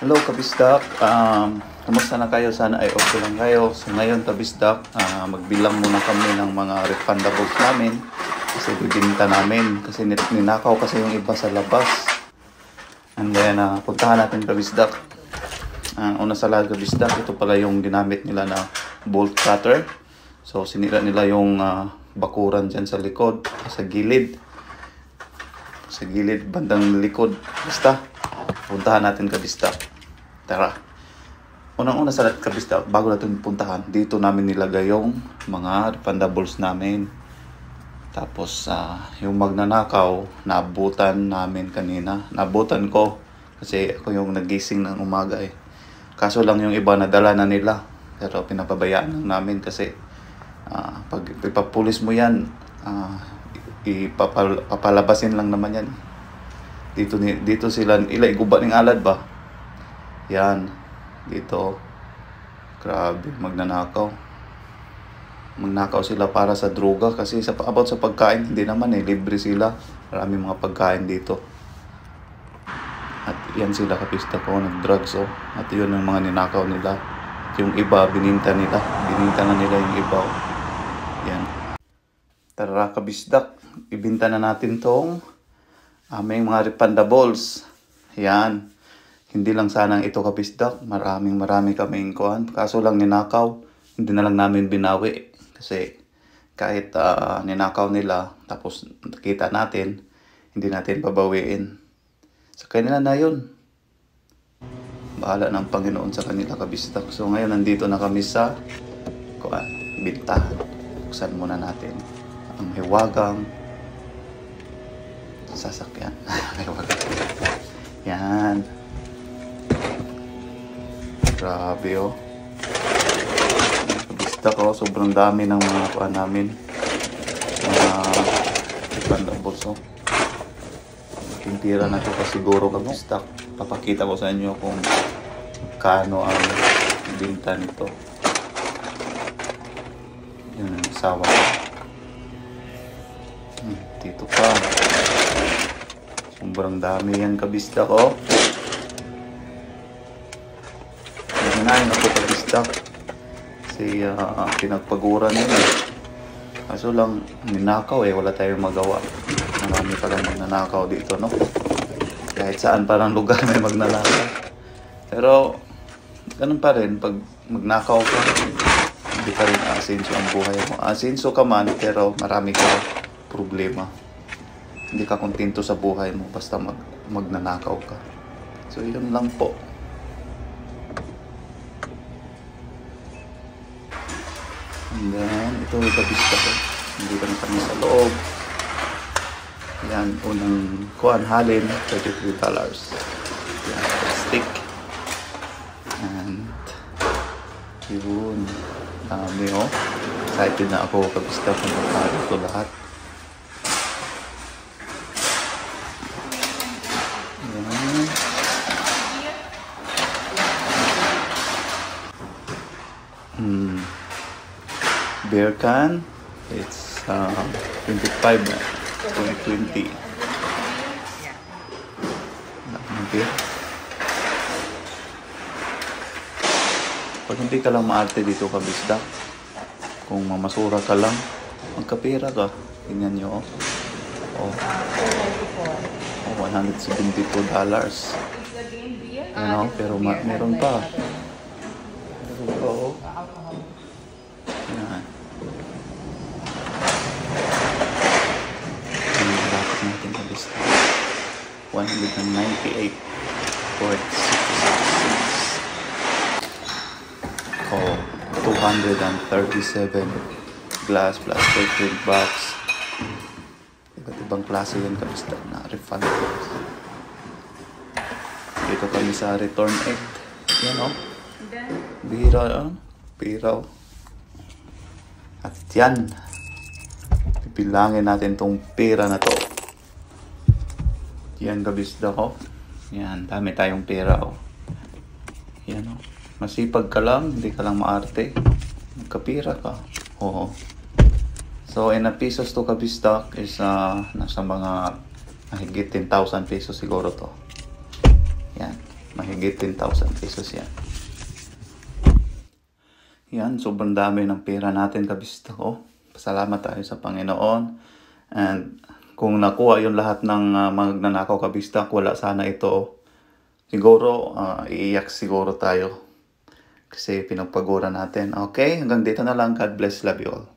Hello kabisdak, kamusta na kayo? Sana ay okay lang kayo. So ngayon kabisdak, magbilang muna kami ng mga refundables namin kasi bibinta namin kasi ninakaw kasi yung iba sa labas. And then puntahan natin kabisdak. Una sa lahat kabisdak, ito pala yung ginamit nila na bolt cutter. So sinira nila yung bakuran dyan sa likod, sa gilid bandang likod. Basta puntahan natin kabisdak. Tara. Unang-una sa lahat kabisdak, bago natin puntahan, dito namin nilagay yung mga refundables namin. Tapos yung magnanakaw, naabutan namin kanina. Naabutan ko kasi ako yung nagising ng umaga eh. Kaso lang yung iba nadala na nila. Pero pinapabayaan lang namin kasi pag ipapulis mo yan, papalabasin lang naman yan. Dito sila iguba ng alad ba? Yan, dito. Grabe, magnanakaw sila para sa droga kasi about sa pagkain, hindi naman libre sila. Maraming mga pagkain dito. At yan sila kapista ko, nag-drugs At yun yung mga ninakaw nila. At yung iba, bininta na nila yung iba Yan. Tara kabisdak, ibinta na natin tong aming mga refundables. Yan. Hindi lang sanang ito kabisdak, marami kaming kuhan. Kaso lang ninakaw, hindi na lang namin binawi. Kasi kahit ninakaw nila, tapos nakita natin, hindi natin babawiin. Sa kanila na yun. Bahala ng Panginoon sa kanila kabisdak. So ngayon nandito na kami sa kuhan, bintahan. Buksan muna natin ang hiwagang sasakyan. Yan. Grabe kabisdak sobrang dami ng mga kuhan namin. Mga refundables Yung tira na ito siguro kabisdak. Papakita ko sa inyo kung kano ang binta nito. Yun ang asawa ko. Dito pa. Sobrang dami yan kabisdak Hinahin ako kabisdak. Kasi pinagpaguran nila. Kaso lang ninakaw wala tayong magawa. Marami pa lang magnanakaw dito Kahit saan parang lugar may magnanakaw. Pero ganun pa rin pag magnakaw ka, hindi pa rin asinso ang buhay mo. Asinso ka man pero marami ka problema. Hindi ka kontento sa buhay mo basta magnanakaw ka. So yun lang po. And then, ito yung kabisdak Nandito na kami sa loob. Yan, unang kuhan halin, $33. Yan, stick. And, yun. Dami Excited na ako kabisdak kung magkano ito lahat. Yan. Beer can, it's 25 na, 2020. Beer. Pag hindi ka lang maarte dito kabisdak, kung mamasura ka lang, magkapira ka. Tingnan nyo $172. Pero meron pa. Yan. Natin kabisdak 198.66 237 glass plastic drink box. Iba't ibang klase yan kabisdak na refundables. Dito kami sa return egg. Yan bihira At yan, pipilangin natin tong pera na to. Yan kabisdak Yan, dami tayong pera Yan masipag ka lang, hindi ka lang maarte, magkapira ka. So in a pesos to kabisdak is nasa mga higit 10,000 pesos siguro to. Yan. Mahigit 10,000 pesos yan. Yan, sobrang dami ng pera natin kabista ko. Pasalamat tayo sa Panginoon. And kung nakuha yung lahat ng magnanakaw kabista, wala sana ito. Siguro, iiyak siguro tayo. Kasi pinagpagura natin. Okay, hanggang dito na lang. God bless, love you all.